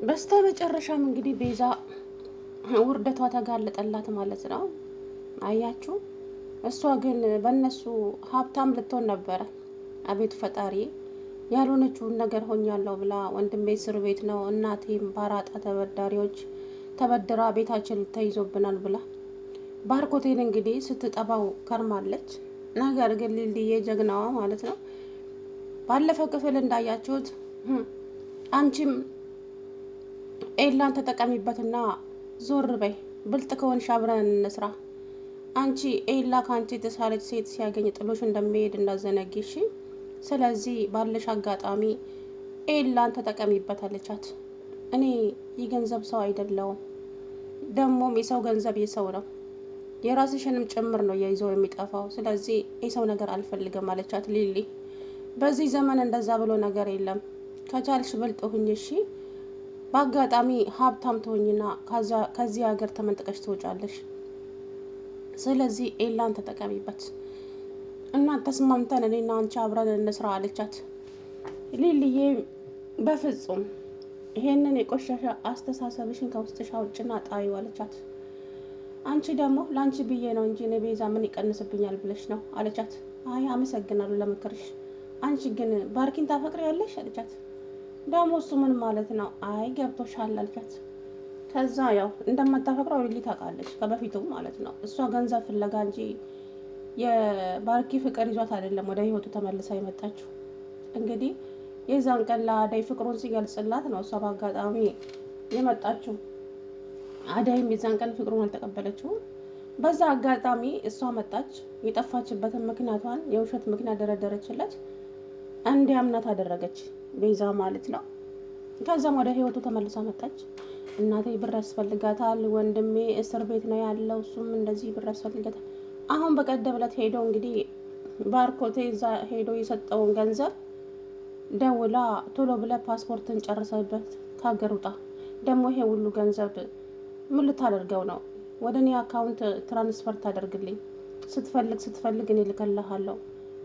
በስተመጨረሻም እንግዲህ ቤዛ ውርደቷ ተጋለጠላት ማለት ነው። አያችሁ፣ እሷ ግን በእነሱ ሀብታም ልትሆን ነበረ። አቤቱ ፈጣሪ፣ ያልሆነችውን ነገር ሆኛለሁ ብላ ወንድሜ እስር ቤት ነው፣ እናቴም ባራጣ ተበዳሪዎች ተበድራ ቤታችን ተይዞብናል ብላ ባርኮቴን እንግዲህ ስትጠባው ከርማለች። ነገር ግን ሊልዬ ጀግናዋ ማለት ነው ባለፈው ክፍል እንዳያችሁት አንቺም ኤላን ተጠቀሚበትና ዞር በይ፣ ብልጥ ከሆንሽ አብረን እንስራ። አንቺ ኤላ ከአንቺ የተሻለች ሴት ሲያገኝ ጥሎሽ እንደሚሄድ እንዳዘነጊሽ፣ ስለዚህ ባለሽ አጋጣሚ ኤላን ተጠቀሚበት አለቻት። እኔ የገንዘብ ሰው አይደለሁም፣ ደግሞም የሰው ገንዘብ የሰው ነው፣ የራስሽንም ጭምር ነው የይዘው የሚጠፋው። ስለዚህ የሰው ነገር አልፈልግም አለቻት ሊሊ። በዚህ ዘመን እንደዛ ብሎ ነገር የለም። ከቻልሽ ብልጥ ሁኝ እሺ። በአጋጣሚ ሀብታም ትሆኝና ከዚህ ሀገር ተመንጥቀሽ ትወጫለሽ። ስለዚህ ኤላን ተጠቀሚበት እና ተስማምተን እኔና አንቺ አብረን እንስራ አለቻት። ሊሊዬ በፍጹም ይሄንን የቆሻሻ አስተሳሰብሽን ከውስጥሽ አውጭና ጣዩ አለቻት። አንቺ ደግሞ ለአንቺ ብዬ ነው እንጂ እኔ ቤዛ ምን ይቀንስብኛል ብለሽ ነው አለቻት። አይ አመሰግናለሁ ለምክርሽ፣ አንቺ ግን ባርኪን ታፈቅሪያለሽ አለቻት። ደግሞ እሱ ምን ማለት ነው? አይ ገብቶሻል አለቻት። ከዛ ያው እንደማታፈቅረው ሊሊ ታውቃለች ከበፊቱ ማለት ነው። እሷ ገንዘብ ፍለጋ እንጂ የባርኪ ፍቅር ይዟት አይደለም ወደ ህይወቱ ተመልሳ የመጣችው። እንግዲህ የዛን ቀን ለአዳይ ፍቅሩን ሲገልጽላት ነው እሷ በአጋጣሚ የመጣችው። አዳይም የዛን ቀን ፍቅሩን አልተቀበለችውም። በዛ አጋጣሚ እሷ መጣች። የጠፋችበትን ምክንያቷን የውሸት ምክንያት ደረደረችለት። እንዲያምናት አደረገች ቤዛ ማለት ነው። ከዛም ወደ ህይወቱ ተመልሳ መጣች። እናቴ ብር ያስፈልጋታል፣ ወንድሜ እስር ቤት ነው ያለው፣ እሱም እንደዚህ ብር ያስፈልጋታል። አሁን በቀደም ዕለት ሄዶ እንግዲህ ባርኮቴ እዛ ሄዶ የሰጠውን ገንዘብ ደውላ ቶሎ ብለ ፓስፖርትን ጨርሰበት ከሀገር ውጣ፣ ደግሞ ይሄ ሁሉ ገንዘብ ምን ልታደርገው ነው? ወደ እኔ አካውንት ትራንስፈር ታደርግልኝ፣ ስትፈልግ እኔ ልከልሃለሁ፣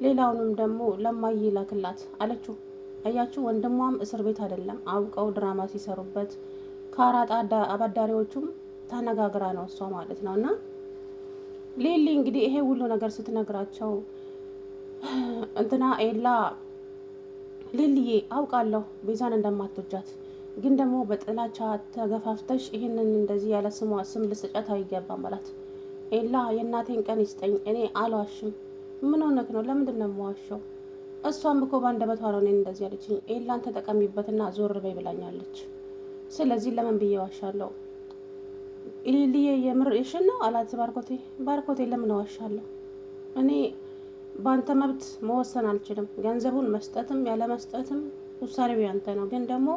ሌላውንም ደግሞ ለማይ ላክላት አለችው። አያችሁ፣ ወንድሟም እስር ቤት አይደለም፣ አውቀው ድራማ ሲሰሩበት ከአራጣ አበዳሪዎቹም ተነጋግራ ነው እሷ ማለት ነው። እና ሊሊ እንግዲህ ይሄ ሁሉ ነገር ስትነግራቸው እንትና ኤላ ሊሊዬ አውቃለሁ ቤዛን እንደማትወጃት፣ ግን ደግሞ በጥላቻ ተገፋፍተሽ ይህንን እንደዚህ ያለ ስሟ ስም ልስጫት አይገባም አላት። ኤላ የእናቴን ቀን ይስጠኝ፣ እኔ አልዋሽም። ምን ሆነክ ነው? ለምንድን ነው የምዋሸው? እሷም እኮ ባንደበቷ ነው እኔን እንደዚህ ያለችኝ። ኤላን ተጠቀሚበትና ዞር በይ ብላኛለች። ስለዚህ ለምን ብዬ ዋሻለሁ? ሊሊዬ የምርሽን ነው አላት ባርኮቴ። ባርኮቴ ለምን ዋሻለሁ? እኔ በአንተ መብት መወሰን አልችልም። ገንዘቡን መስጠትም ያለ መስጠትም ውሳኔው ያንተ ነው። ግን ደግሞ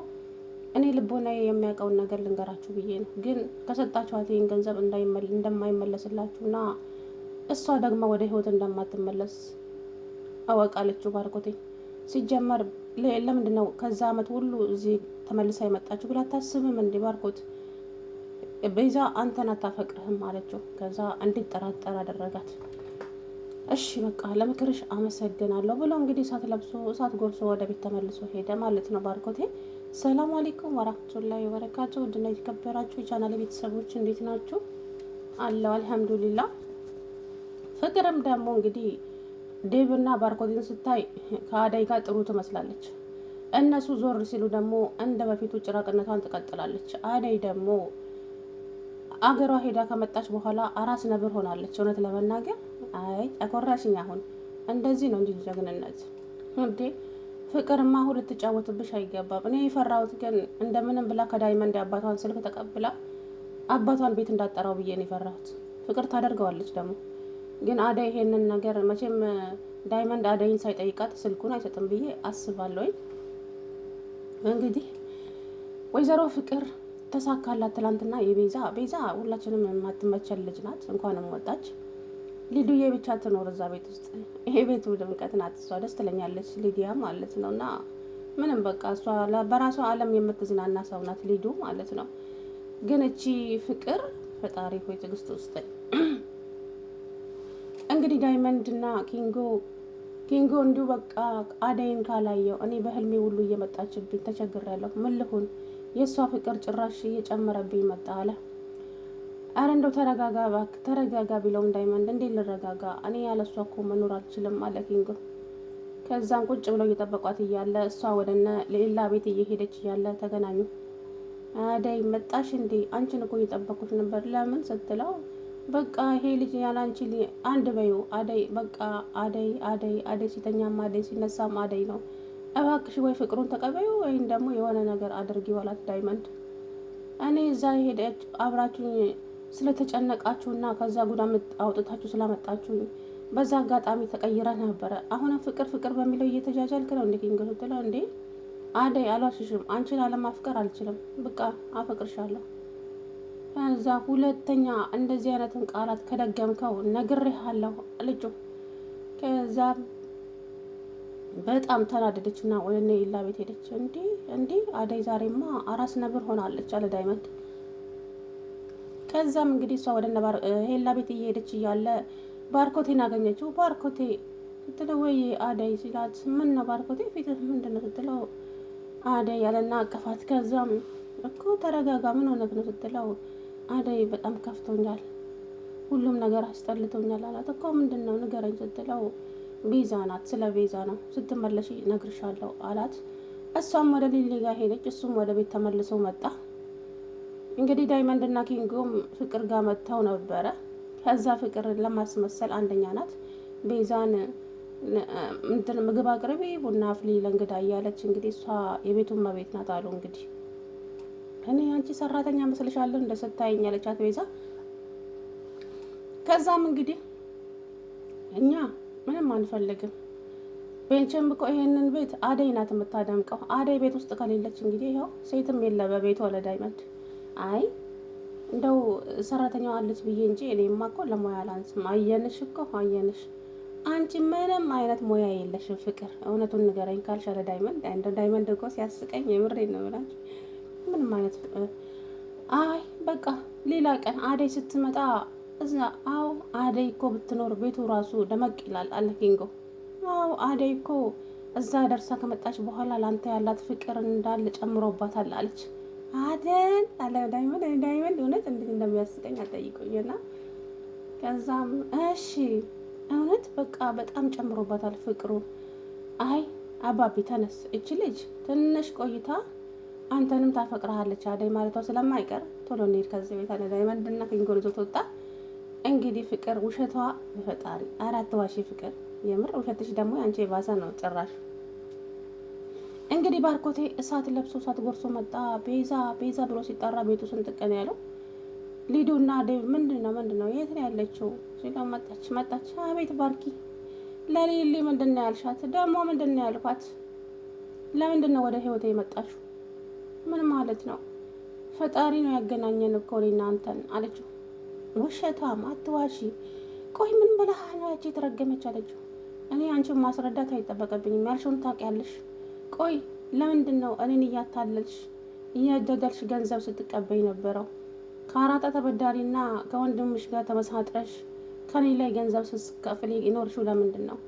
እኔ ልቦናዬ የሚያውቀውን ነገር ልንገራችሁ ብዬ ነው። ግን ከሰጣችኋት ይህን ገንዘብ እንደማይመለስላችሁና እሷ ደግሞ ወደ ህይወት እንደማትመለስ አወቃለችው ባርኮቴ። ሲጀመር ለምንድን ነው ከዛ አመት ሁሉ እዚህ ተመልሳ የመጣችሁ ብላ አታስብም እንዴ? ባርኮት ቤዛ አንተን አታፈቅርህም አለችው። ከዛ እንዲጠራጠር አደረጋት። እሺ በቃ ለምክርሽ አመሰግናለሁ ብሎ እንግዲህ እሳት ለብሶ እሳት ጎርሶ ወደ ቤት ተመልሶ ሄደ ማለት ነው ባርኮቴ። ሰላም አለይኩም ወራህመቱላሂ ወበረካቱ። ውድና የተከበራችሁ የቻናሌ ቤተሰቦች እንዴት ናችሁ? አለው አልሐምዱሊላህ። ፍቅርም ደግሞ እንግዲህ ዴቭና ባርኮቴን ስታይ ከአዳይ ጋር ጥሩ ትመስላለች። እነሱ ዞር ሲሉ ደግሞ እንደ በፊቱ ጭራቅነቷን ትቀጥላለች። አዳይ ደግሞ አገሯ ሄዳ ከመጣች በኋላ አራስ ነብር ሆናለች። እውነት ለመናገር አይ አኮራሽኝ። አሁን እንደዚህ ነው እንጂ ጀግንነት እንዴ! ፍቅርማ አሁን ልትጫወትብሽ አይገባም። እኔ የፈራሁት ግን እንደምንም ብላ ከዳይመንድ አባቷን ስልክ ተቀብላ አባቷን ቤት እንዳጠራው ብዬ ነው የፈራሁት። ፍቅር ታደርገዋለች ደግሞ። ግን አዳይ ይሄንን ነገር መቼም ዳይመንድ አዳይን ሳይጠይቃት ስልኩን አይሰጥም ብዬ አስባለሁ። እንግዲህ ወይዘሮ ፍቅር ተሳካላት ትላንትና። ቤዛ ሁላችንም የማትመቸን ልጅ ናት። እንኳንም ወጣች። ሊዱዬ ብቻ ትኖር እዛ ቤት ውስጥ። ይሄ ቤቱ ድምቀት ናት። እሷ ደስ ትለኛለች፣ ሊዲያ ማለት ነው። እና ምንም በቃ እሷ በራሷ ዓለም የምትዝናና ሰው ናት ሊዱ ማለት ነው። ግን እቺ ፍቅር ፈጣሪ ሆይ ትዕግስት ውስጥ እንግዲህ ዳይመንድ እና ኪንጎ እንዲሁ በቃ አዳይን ካላየው እኔ በህልሜ ሁሉ እየመጣችብኝ ተቸግሬያለሁ። ምን ልሁን? የእሷ ፍቅር ጭራሽ እየጨመረብኝ መጣ አለ። አረ እንደው ተረጋጋ እባክህ ተረጋጋ ቢለውም ዳይመንድ እንዴት ልረጋጋ እኔ ያለሷ እኮ መኖር አልችልም አለ ኪንጎ። ከዛም ቁጭ ብለው እየጠበቋት እያለ እሷ ወደነ ሌላ ቤት እየሄደች እያለ ተገናኙ። አደይ መጣሽ እንዴ? አንቺን እኮ እየጠበኩት ነበር። ለምን ስትለው በቃ ይሄ ልጅ ያለ አንቺ አንድ በዩ አደይ በቃ አደይ አደይ አደይ ሲተኛም አደይ ሲነሳም አደይ ነው። እባክሽ ወይ ፍቅሩን ተቀበዩ ወይም ደግሞ የሆነ ነገር አድርጊ ዋላት ዳይመንድ። እኔ እዛ ሄደች አብራችሁኝ ስለተጨነቃችሁና ከዛ ጉዳ አውጥታችሁ ስላመጣችሁኝ በዛ አጋጣሚ ተቀይረ ነበረ። አሁን ፍቅር ፍቅር በሚለው እየተጃጃልክ ነው እንዴ ኪንጎ ስትለው እንዴ አደይ አልዋሽሽም፣ አንቺን አለማፍቀር አልችልም። በቃ አፈቅርሻለሁ። ከዛ ሁለተኛ እንደዚህ አይነትን ቃላት ከደገምከው ነግሬሃለሁ ልጁ። ከዛ በጣም ተናደደች እና ወደ ሌላ ቤት ሄደች። እንዴ አደይ ዛሬማ አራስ ነብር ሆናለች አለ ዳይመንድ። ከዛም እንግዲህ እሷ ወደ ሄላ ቤት እየሄደች እያለ ባርኮቴን አገኘችው። ባርኮቴ ስትለው ወይ አደይ ሲላት ምን ነው ባርኮቴ ፊትህ ምንድን ነው ስትለው አደይ ያለና አቀፋት። ከዛም እኮ ተረጋጋ ምን ሆነህ ነው ስትለው አደይ በጣም ከፍቶኛል፣ ሁሉም ነገር አስጠልቶኛል አላት። እኮ ምንድን ነው ንገረኝ ስትለው ቤዛ ናት፣ ስለ ቤዛ ነው ስትመለሽ ነግርሻለሁ አላት። እሷም ወደ ሊሊ ጋር ሄደች፣ እሱም ወደ ቤት ተመልሶ መጣ። እንግዲህ ዳይመንድ እና ኪንጎም ፍቅር ጋር መጥተው ነበረ። ከዛ ፍቅርን ለማስመሰል አንደኛ ናት ቤዛን ምግብ አቅርቢ ቡና አፍሊ ለእንግዳ እያለች እንግዲህ እሷ የቤቱን መቤት ናት አሉ። እንግዲህ እኔ አንቺ ሰራተኛ መስልሻለሁ እንደ ስታየኝ ያለቻት ቤዛ። ከዛም እንግዲህ እኛ ምንም አንፈልግም ቤንችም እኮ ይሄንን ቤት አደይ ናት የምታደምቀው። አደይ ቤት ውስጥ ከሌለች እንግዲህ ይኸው ሴትም የለ በቤቱ አለ ዳይመንድ። አይ እንደው ሰራተኛዋ አለች ብዬ እንጂ እኔማ እኮ ለሙያ አላንስም። አየንሽ እኮ አየንሽ፣ አንቺ ምንም አይነት ሙያ የለሽም ፍቅር፣ እውነቱን ንገረኝ ካልሽ አለ ዳይመንድ። እንደው ዳይመንድ እኮ ሲያስቀኝ የምሬን ነው ብላችሁ ምንም አይነት አይ በቃ ሌላ ቀን አደይ ስትመጣ እዛ። አዎ አደይ እኮ ብትኖር ቤቱ ራሱ ደመቅ ይላል አለ ኪንጎ። አዎ አደይ እኮ እዛ ደርሳ ከመጣች በኋላ ላንተ ያላት ፍቅር እንዳለ ጨምሮባታል አለች። አደን አለ ዳይመንድ እውነት እንዴት እንደሚያስቀኝ አልጠይቁኝና ከዛም እሺ እውነት በቃ በጣም ጨምሮባታል ፍቅሩ። አይ አባቢ ተነስ፣ እቺ ልጅ ትንሽ ቆይታ አንተንም ታፈቅርሃለች አደይ ማለቷ ስለማይቀር ቶሎ እንሂድ ከዚህ ቤት አለ ዳይመንድ እና ኪንጎ ይዞት ወጣ። እንግዲህ ፍቅር ውሸቷ በፈጣሪ አራት ዋሺ ፍቅር፣ የምር ውሸትሽ ደግሞ አንቺ የባሰ ነው ጭራሽ። እንግዲህ ባርኮቴ እሳት ለብሶ እሳት ጎርሶ መጣ። ቤዛ ቤዛ ብሎ ሲጠራ ቤቱ ስንጥቀን ያለው ሊዱና ዴቭ ምንድነው የት ነው ያለችው ሲለው መጣች። አቤት ባርኪ ለሊሊ ምንድነው ያልሻት ደግሞ ምንድነው ያልኳት? ለምንድነው ወደ ህይወቴ የመጣሽው? ምን ማለት ነው? ፈጣሪ ነው ያገናኘን እኮ እኔና አንተን አለችው። ውሸታም አትዋሺ። ቆይ ምን ብለህ ነው ያቺ የተረገመች አለችው። እኔ አንቺን ማስረዳት አይጠበቅብኝም፣ ያልሽውን ታውቂያለሽ። ቆይ ለምንድን ነው እኔን እያታለልሽ እያደደልሽ ገንዘብ ስትቀበይ ነበረው? ከአራጣ ተበዳሪና ከወንድምሽ ጋር ተመሳጥረሽ ከኔ ላይ ገንዘብ ስትከፍል ይኖርሽው ለምንድን ነው?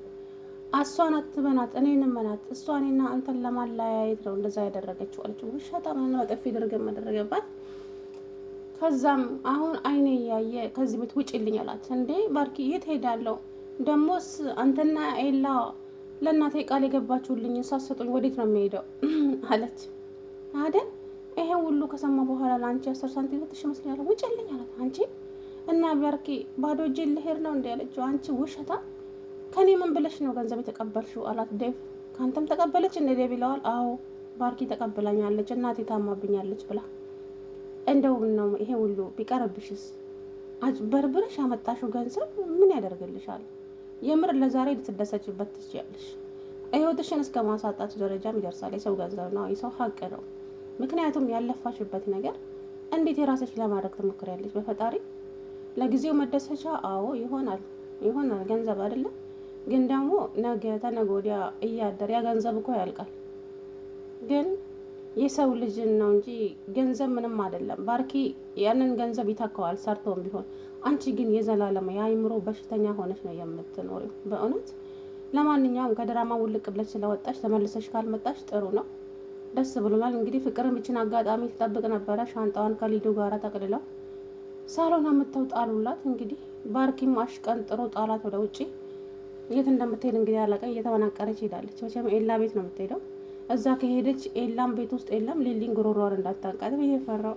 እሷን አትበናት እኔንም መናት። እሷ እኔና አንተን ለማለያየት ነው እንደዛ ያደረገችው አለችው። ውሸታ ምን በጥፊ ድርግም መደረገባት። ከዛም አሁን አይኔ እያየ ከዚህ ቤት ውጪልኝ አላት። እንዴ ባርኪ የት ሄዳለሁ? ደሞስ አንተና ኤላ ለእናቴ ቃል የገባችሁልኝ ሳሰጡኝ ወዴት ነው የሚሄደው አለች አይደል? ይሄ ሁሉ ከሰማ በኋላ ለአንቺ 10 ሳንቲም ልትሽ መስሎኛል ውጪልኝ አላት። አንቺ እና ባርኪ ባዶ እጄን ልሄድ ነው እንዴ አለችው። አንቺ ውሸታ ከኔ ምን ብለሽ ነው ገንዘብ የተቀበልሽው አላት ዴቭ። ካንተም ተቀበለች እንዴ ዴቭ ይለዋል። አዎ ባርኪ ተቀበላኛለች እናቴ ታማብኛለች ብላ። እንደው ነው ይሄ ሁሉ ቢቀርብሽስ በርብረሽ ያመጣሽው ገንዘብ ምን ያደርግልሻል? የምር ለዛሬ ልትደሰችበት ትችያለሽ። ህይወትሽን እስከ ማሳጣት ደረጃም ይደርሳል። የሰው ገንዘብ ነው፣ የሰው ሀቅ ነው። ምክንያቱም ያለፋሽበት ነገር እንዴት የራስሽ ለማድረግ ትሞክሪያለሽ? በፈጣሪ ለጊዜው መደሰቻ አዎ ይሆናል ገንዘብ አይደለም። ግን ደግሞ ነገ ተነገ ወዲያ እያደር ያ ገንዘብ እኮ ያልቃል። ግን የሰው ልጅን ነው እንጂ ገንዘብ ምንም አይደለም። ባርኪ ያንን ገንዘብ ይተካዋል ሰርቶም ቢሆን። አንቺ ግን የዘላለም የአይምሮ በሽተኛ ሆነሽ ነው የምትኖሪው በእውነት። ለማንኛውም ከድራማ ውልቅ ብለሽ ስለወጣሽ ተመልሰሽ ካልመጣሽ ጥሩ ነው። ደስ ብሎናል። እንግዲህ ፍቅርም ይችን አጋጣሚ ትጠብቅ ነበረ። ሻንጣዋን ከሊዱ ጋራ ጠቅልላ ሳሎን አምጥተው ጣሉላት። እንግዲህ ባርኪም አሽቀንጥሮ ጣላት ወደ ውጪ። የት እንደምትሄድ እንግዲህ አላውቅም። እየተመናቀረች ሄዳለች። መቼም ኤላ ቤት ነው የምትሄደው። እዛ ከሄደች ኤላም ቤት ውስጥ የለም። ሊሊን ጉሮሯን እንዳታንቃት ብዬ ፈራው።